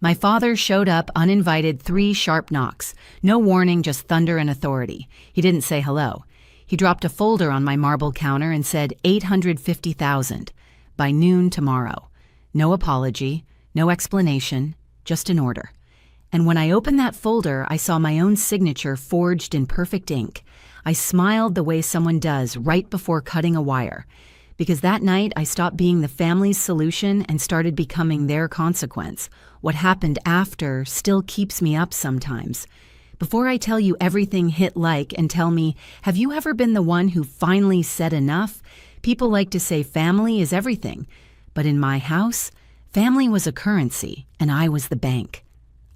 My father showed up uninvited, 3 sharp knocks. No warning, just thunder and authority. He didn't say hello. He dropped a folder on my marble counter and said 850,000 by noon tomorrow. No apology, no explanation, just an order. And when I opened that folder, I saw my own signature forged in perfect ink. I smiled the way someone does right before cutting a wire. Because that night, I stopped being the family's solution and started becoming their consequence. What happened after still keeps me up sometimes. Before I tell you everything hit like and tell me, have you ever been the one who finally said enough? People like to say family is everything. But in my house, family was a currency, and I was the bank.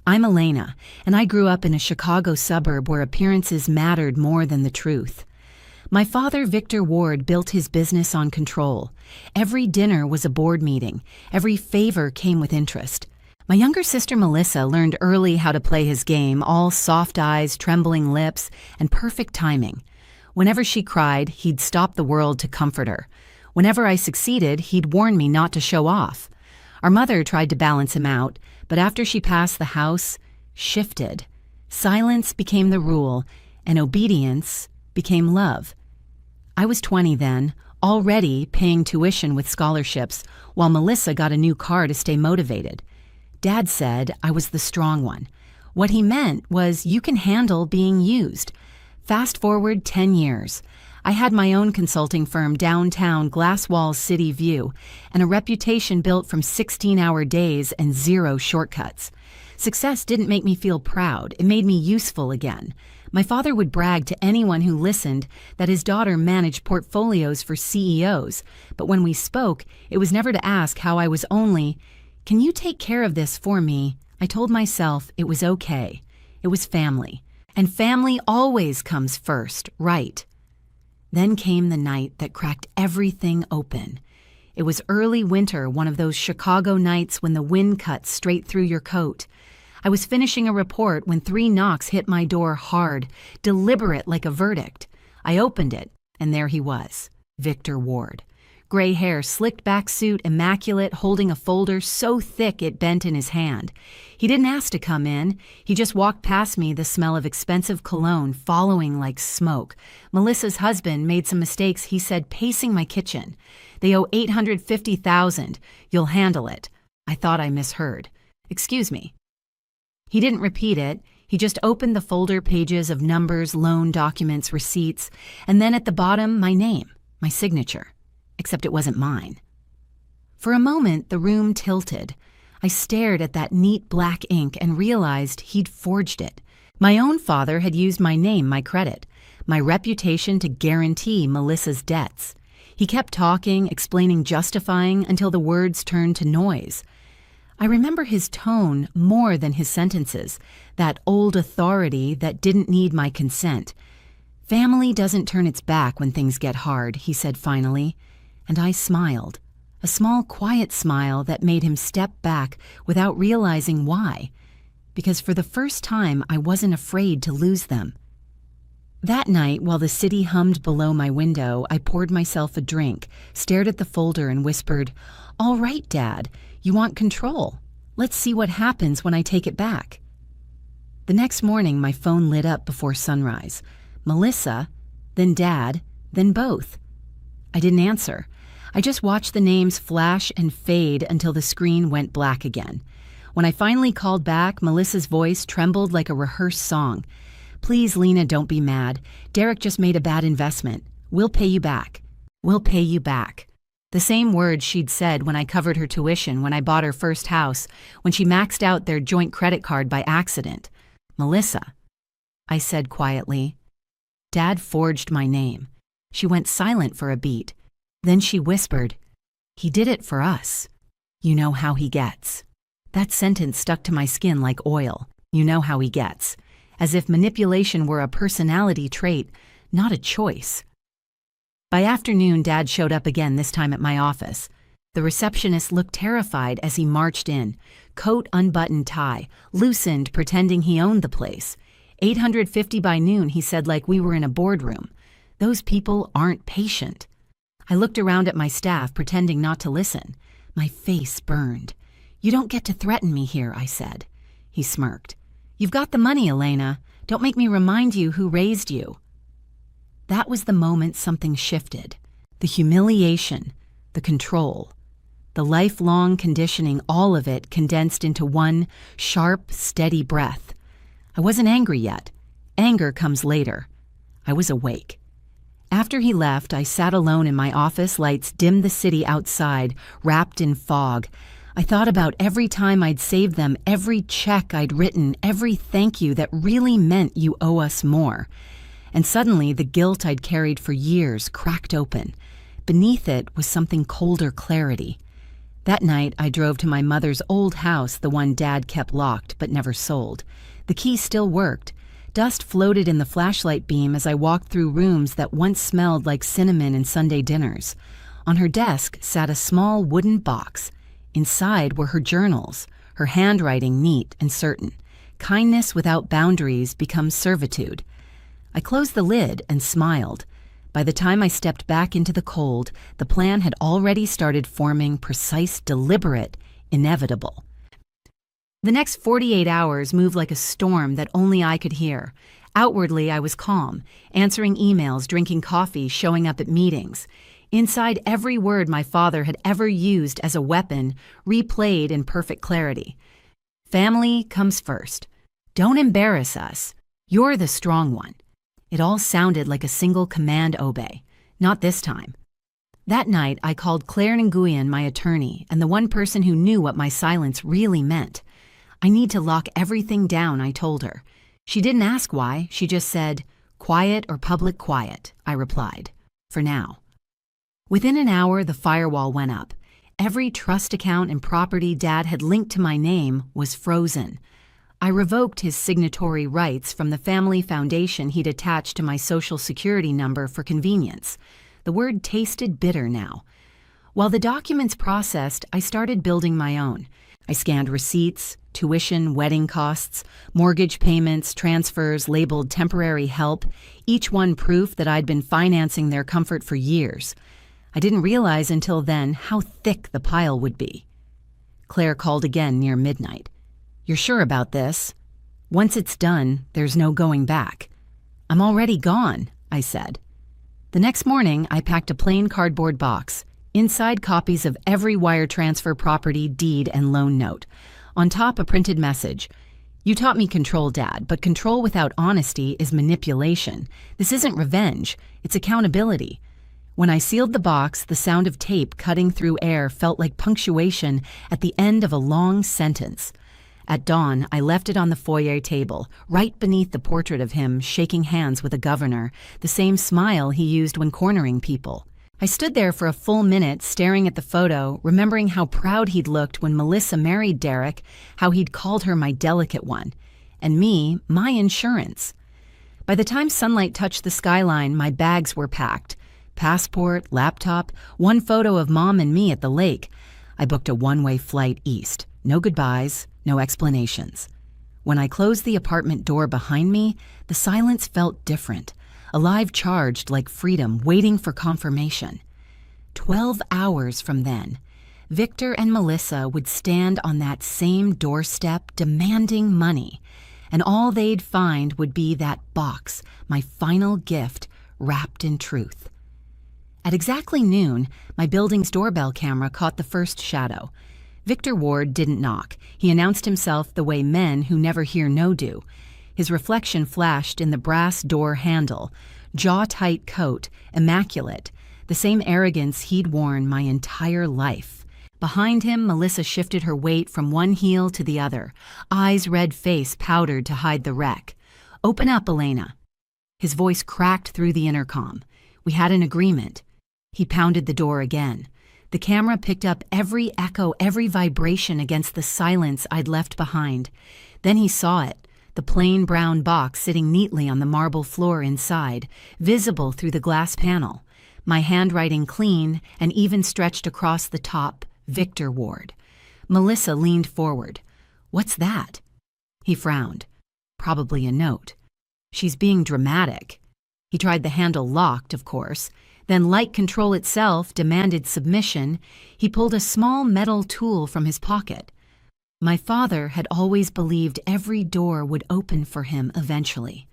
I'm Elena, and I grew up in a Chicago suburb where appearances mattered more than the truth. My father, Victor Ward, built his business on control. Every dinner was a board meeting. Every favor came with interest. My younger sister, Melissa, learned early how to play his game, all soft eyes, trembling lips, and perfect timing. Whenever she cried, he'd stop the world to comfort her. Whenever I succeeded, he'd warn me not to show off. Our mother tried to balance him out, but after she passed the house, shifted. Silence became the rule, and obedience became love. I was 20 then, already paying tuition with scholarships, while Melissa got a new car to stay motivated. Dad said I was the strong one. What he meant was you can handle being used. Fast forward 10 years. I had my own consulting firm downtown, glass walls, city view, and a reputation built from 16-hour days and 0 shortcuts. Success didn't make me feel proud. It made me useful again. My father would brag to anyone who listened that his daughter managed portfolios for CEOs, but when we spoke, it was never to ask how I was only, "Can you take care of this for me?" I told myself it was okay. It was family. And family always comes first, right? Then came the night that cracked everything open. It was early winter, one of those Chicago nights when the wind cuts straight through your coat. I was finishing a report when 3 knocks hit my door hard, deliberate like a verdict. I opened it, and there he was, Victor Ward. Gray hair, slicked back suit, immaculate, holding a folder so thick it bent in his hand. He didn't ask to come in. He just walked past me, the smell of expensive cologne following like smoke. Melissa's husband made some mistakes, he said, pacing my kitchen. "They owe $850,000. You'll handle it." I thought I misheard. "Excuse me." He didn't repeat it. He just opened the folder pages of numbers, loan documents, receipts, and then at the bottom, my name, my signature. Except it wasn't mine. For a moment, the room tilted. I stared at that neat black ink and realized he'd forged it. My own father had used my name, my credit, my reputation to guarantee Melissa's debts. He kept talking, explaining, justifying, until the words turned to noise. I remember his tone more than his sentences, that old authority that didn't need my consent. "Family doesn't turn its back when things get hard," he said finally, and I smiled, a small, quiet smile that made him step back without realizing why, because for the first time I wasn't afraid to lose them. That night, while the city hummed below my window, I poured myself a drink, stared at the folder and whispered, "All right, Dad, you want control. Let's see what happens when I take it back." The next morning, my phone lit up before sunrise. Melissa, then Dad, then both. I didn't answer. I just watched the names flash and fade until the screen went black again. When I finally called back, Melissa's voice trembled like a rehearsed song. "Please, Lena, don't be mad. Derek just made a bad investment. We'll pay you back. We'll pay you back." The same words she'd said when I covered her tuition, when I bought her first house, when she maxed out their joint credit card by accident. "Melissa," I said quietly. "Dad forged my name." She went silent for a beat. Then she whispered, "He did it for us. You know how he gets." That sentence stuck to my skin like oil. You know how he gets. As if manipulation were a personality trait, not a choice. By afternoon, Dad showed up again, this time at my office. The receptionist looked terrified as he marched in. Coat unbuttoned, tie, loosened, pretending he owned the place. 850 by noon, he said, like we were in a boardroom. Those people aren't patient. I looked around at my staff, pretending not to listen. My face burned. "You don't get to threaten me here," I said. He smirked. "You've got the money, Elena. Don't make me remind you who raised you." That was the moment something shifted. The humiliation, the control, the lifelong conditioning, all of it condensed into one sharp, steady breath. I wasn't angry yet. Anger comes later. I was awake. After he left, I sat alone in my office. Lights dimmed the city outside, wrapped in fog. I thought about every time I'd saved them, every check I'd written, every thank you that really meant "you owe us more." And suddenly, the guilt I'd carried for years cracked open. Beneath it was something colder clarity. That night, I drove to my mother's old house, the one Dad kept locked but never sold. The key still worked. Dust floated in the flashlight beam as I walked through rooms that once smelled like cinnamon and Sunday dinners. On her desk sat a small wooden box. Inside were her journals, her handwriting neat and certain. Kindness without boundaries becomes servitude. I closed the lid and smiled. By the time I stepped back into the cold, the plan had already started forming, precise, deliberate, inevitable. The next 48 hours moved like a storm that only I could hear. Outwardly, I was calm, answering emails, drinking coffee, showing up at meetings. Inside, every word my father had ever used as a weapon replayed in perfect clarity. Family comes first. Don't embarrass us. You're the strong one. It all sounded like a single command obey. Not this time. That night, I called Claire Nguyen, my attorney, and the one person who knew what my silence really meant. "I need to lock everything down," I told her. She didn't ask why. She just said, "Quiet or public quiet," I replied. "For now." Within an hour, the firewall went up. Every trust account and property Dad had linked to my name was frozen. I revoked his signatory rights from the family foundation he'd attached to my Social Security number for convenience. The word tasted bitter now. While the documents processed, I started building my own. I scanned receipts, tuition, wedding costs, mortgage payments, transfers labeled temporary help, each one proof that I'd been financing their comfort for years. I didn't realize until then how thick the pile would be. Claire called again near midnight. "You're sure about this? Once it's done, there's no going back." "I'm already gone," I said. The next morning, I packed a plain cardboard box. Inside, copies of every wire transfer, property, deed, and loan note. On top, a printed message. "You taught me control, Dad, but control without honesty is manipulation. This isn't revenge, it's accountability." When I sealed the box, the sound of tape cutting through air felt like punctuation at the end of a long sentence. At dawn, I left it on the foyer table, right beneath the portrait of him shaking hands with a governor, the same smile he used when cornering people. I stood there for a full minute staring at the photo, remembering how proud he'd looked when Melissa married Derek, how he'd called her my delicate one, and me, my insurance. By the time sunlight touched the skyline, my bags were packed. Passport, laptop, one photo of Mom and me at the lake. I booked a one-way flight east. No goodbyes, no explanations. When I closed the apartment door behind me, the silence felt different. Alive, charged like freedom, waiting for confirmation. 12 hours from then, Victor and Melissa would stand on that same doorstep demanding money, and all they'd find would be that box, my final gift, wrapped in truth. At exactly noon, my building's doorbell camera caught the first shadow. Victor Ward didn't knock. He announced himself the way men who never hear no do. His reflection flashed in the brass door handle. Jaw-tight coat, immaculate, the same arrogance he'd worn my entire life. Behind him, Melissa shifted her weight from one heel to the other, eyes red, face powdered to hide the wreck. "Open up, Elena." His voice cracked through the intercom. We had an agreement. He pounded the door again. The camera picked up every echo, every vibration against the silence I'd left behind. Then he saw it, the plain brown box sitting neatly on the marble floor inside, visible through the glass panel. My handwriting clean and even stretched across the top, Victor Ward. Melissa leaned forward. "What's that?" He frowned. "Probably a note." "She's being dramatic." He tried the handle locked, of course. Then, like control itself demanded submission, he pulled a small metal tool from his pocket. My father had always believed every door would open for him eventually.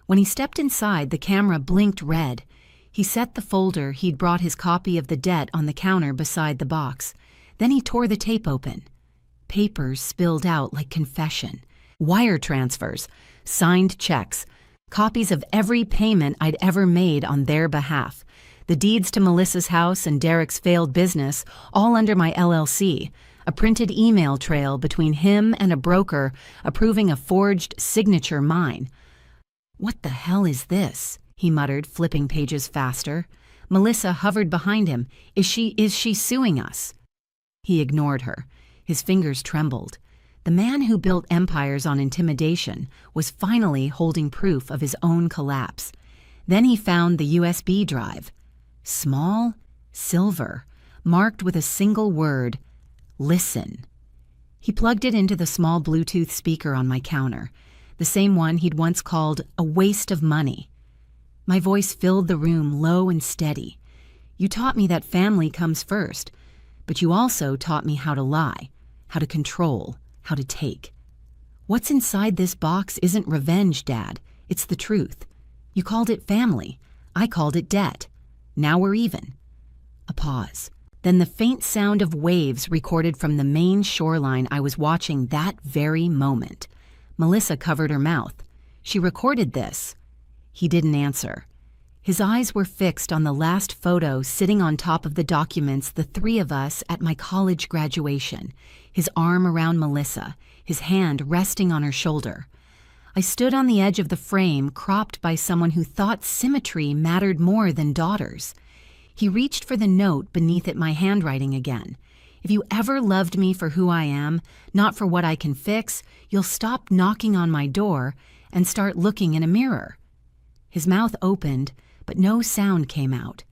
When he stepped inside, the camera blinked red. He set the folder he'd brought his copy of the debt on the counter beside the box. Then he tore the tape open. Papers spilled out like confession. Wire transfers, signed checks, copies of every payment I'd ever made on their behalf. The deeds to Melissa's house and Derek's failed business, all under my LLC. A printed email trail between him and a broker approving a forged signature mine. "What the hell is this?" he muttered, flipping pages faster. Melissa hovered behind him. Is she suing us?" He ignored her. His fingers trembled. The man who built empires on intimidation was finally holding proof of his own collapse. Then he found the USB drive. Small, silver, marked with a single word, "Listen." He plugged it into the small Bluetooth speaker on my counter, the same one he'd once called a waste of money. My voice filled the room low and steady. "You taught me that family comes first, but you also taught me how to lie, how to control, how to take. What's inside this box isn't revenge, Dad. It's the truth. You called it family. I called it debt. Now we're even." A pause. Then the faint sound of waves recorded from the main shoreline I was watching that very moment. Melissa covered her mouth. "She recorded this." He didn't answer. His eyes were fixed on the last photo sitting on top of the documents, the three of us at my college graduation, his arm around Melissa, his hand resting on her shoulder. I stood on the edge of the frame, cropped by someone who thought symmetry mattered more than daughters. He reached for the note beneath it, my handwriting again. "If you ever loved me for who I am, not for what I can fix, you'll stop knocking on my door and start looking in a mirror." His mouth opened, but no sound came out.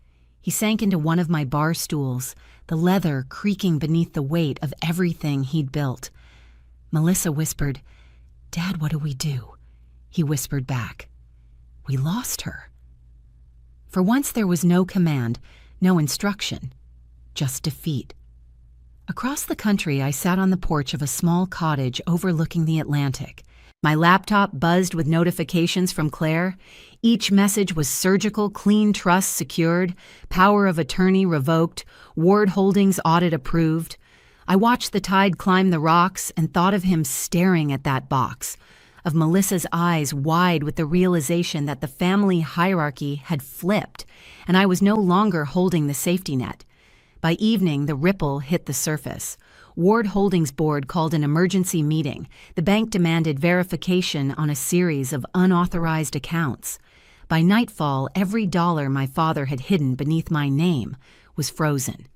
He sank into one of my bar stools, the leather creaking beneath the weight of everything he'd built. Melissa whispered, "Dad, what do we do?" He whispered back, "We lost her." For once there was no command, no instruction, just defeat. Across the country, I sat on the porch of a small cottage overlooking the Atlantic. My laptop buzzed with notifications from Claire. Each message was surgical, clean trust secured, power of attorney revoked, Ward Holdings audit approved. I watched the tide climb the rocks and thought of him staring at that box, of Melissa's eyes wide with the realization that the family hierarchy had flipped, and I was no longer holding the safety net. By evening, the ripple hit the surface. Ward Holdings board called an emergency meeting. The bank demanded verification on a series of unauthorized accounts. By nightfall, every dollar my father had hidden beneath my name was frozen.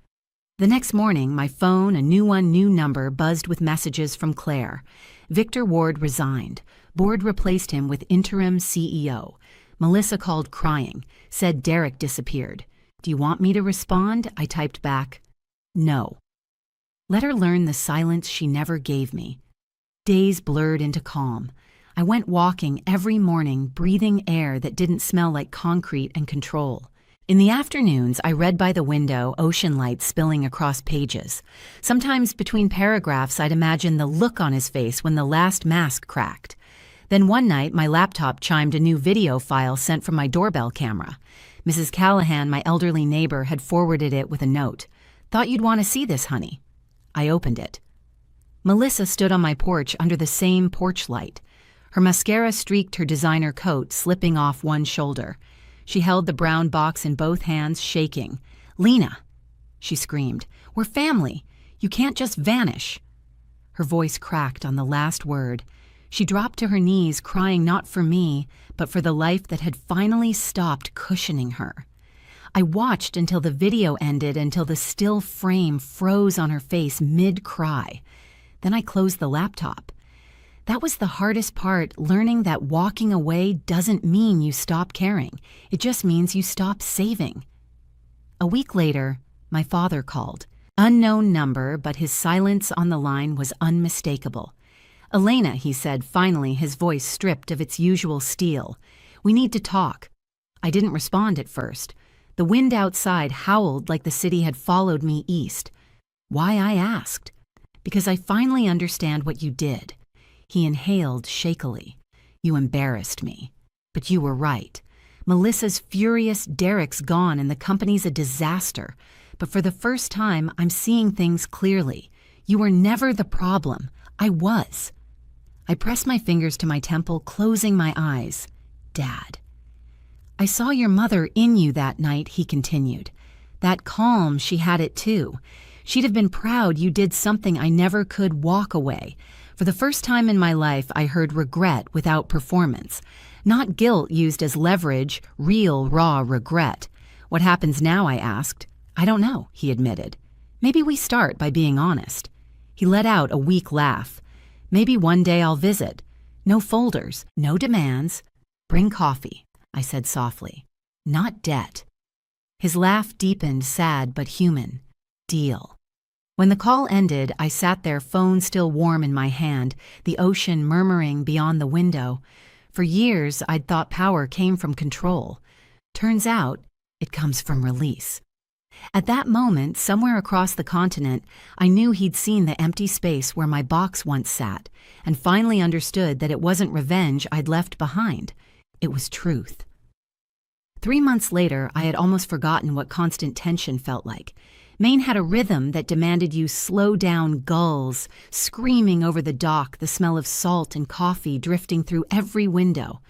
The next morning, my phone, a new number, buzzed with messages from Claire. Victor Ward resigned. Board replaced him with interim CEO. Melissa called crying, said Derek disappeared. "Do you want me to respond?" I typed back, "No." Let her learn the silence she never gave me. Days blurred into calm. I went walking every morning, breathing air that didn't smell like concrete and control. In the afternoons, I read by the window, ocean light spilling across pages. Sometimes between paragraphs, I'd imagine the look on his face when the last mask cracked. Then one night, my laptop chimed a new video file sent from my doorbell camera. Mrs. Callahan, my elderly neighbor, had forwarded it with a note. "Thought you'd want to see this, honey." I opened it. Melissa stood on my porch under the same porch light. Her mascara streaked her designer coat, slipping off one shoulder. She held the brown box in both hands, shaking. "Lena," she screamed, "we're family. You can't just vanish." Her voice cracked on the last word. She dropped to her knees, crying not for me, but for the life that had finally stopped cushioning her. I watched until the video ended, until the still frame froze on her face mid-cry. Then I closed the laptop. That was the hardest part, learning that walking away doesn't mean you stop caring. It just means you stop saving. A week later, my father called. Unknown number, but his silence on the line was unmistakable. "Elena," he said, finally, his voice stripped of its usual steel. "We need to talk." I didn't respond at first. The wind outside howled like the city had followed me east. Why, I asked. Because I finally understand what you did." He inhaled shakily. "You embarrassed me. But you were right. Melissa's furious, Derek's gone, and the company's a disaster. But for the first time, I'm seeing things clearly. You were never the problem. I was." I pressed my fingers to my temple, closing my eyes. "Dad." "I saw your mother in you that night," he continued. "That calm, she had it too. She'd have been proud you did something I never could. Walk away. For the first time in my life, I heard regret without performance. Not guilt used as leverage, real, raw regret. What happens now, I asked. "I don't know," he admitted. "Maybe we start by being honest." He let out a weak laugh. "Maybe one day I'll visit. No folders, no demands. Bring coffee," I said softly. "Not debt." His laugh deepened, sad but human. "Deal." When the call ended, I sat there, phone still warm in my hand, the ocean murmuring beyond the window. For years, I'd thought power came from control. Turns out, it comes from release. At that moment, somewhere across the continent, I knew he'd seen the empty space where my box once sat, and finally understood that it wasn't revenge I'd left behind. It was truth. 3 months later, I had almost forgotten what constant tension felt like. Maine had a rhythm that demanded you slow down, gulls screaming over the dock, the smell of salt and coffee drifting through every window.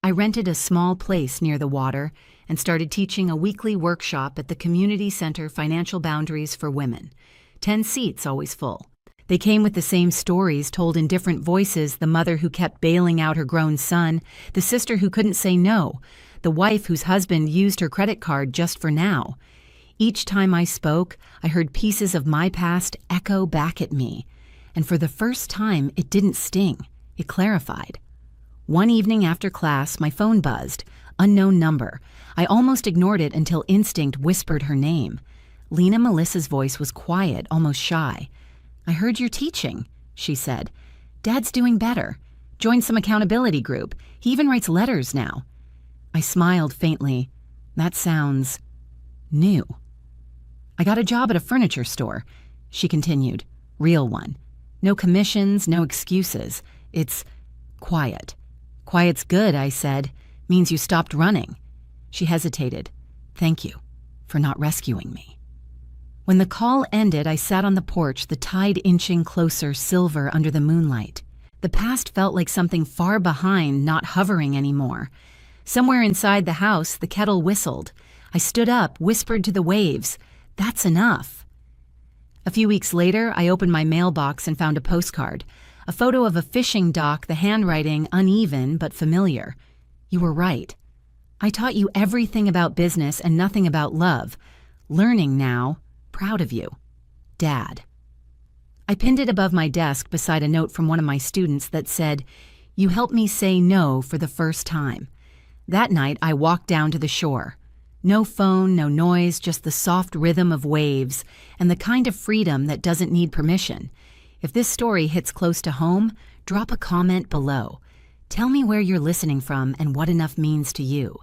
I rented a small place near the water and started teaching a weekly workshop at the Community Center Financial Boundaries for Women. 10 seats, always full. They came with the same stories told in different voices: the mother who kept bailing out her grown son, the sister who couldn't say no, the wife whose husband used her credit card just for now. Each time I spoke, I heard pieces of my past echo back at me. And for the first time, it didn't sting. It clarified. One evening after class, my phone buzzed. Unknown number. I almost ignored it until instinct whispered her name. Lena Melissa's voice was quiet, almost shy. "I heard you're teaching," she said. "Dad's doing better. Joined some accountability group. He even writes letters now." I smiled faintly. "That sounds new." "I got a job at a furniture store," she continued. "Real one. No commissions, no excuses. It's quiet." "Quiet's good," I said. "Means you stopped running." She hesitated. "Thank you for not rescuing me." When the call ended, I sat on the porch, the tide inching closer, silver under the moonlight. The past felt like something far behind, not hovering anymore. Somewhere inside the house, the kettle whistled. I stood up, whispered to the waves, "That's enough." A few weeks later, I opened my mailbox and found a postcard. A photo of a fishing dock, the handwriting uneven but familiar. "You were right. I taught you everything about business and nothing about love. Learning now. Proud of you. Dad." I pinned it above my desk beside a note from one of my students that said, "You helped me say no for the first time." That night, I walked down to the shore. No phone, no noise, just the soft rhythm of waves and the kind of freedom that doesn't need permission. If this story hits close to home, drop a comment below. Tell me where you're listening from and what enough means to you.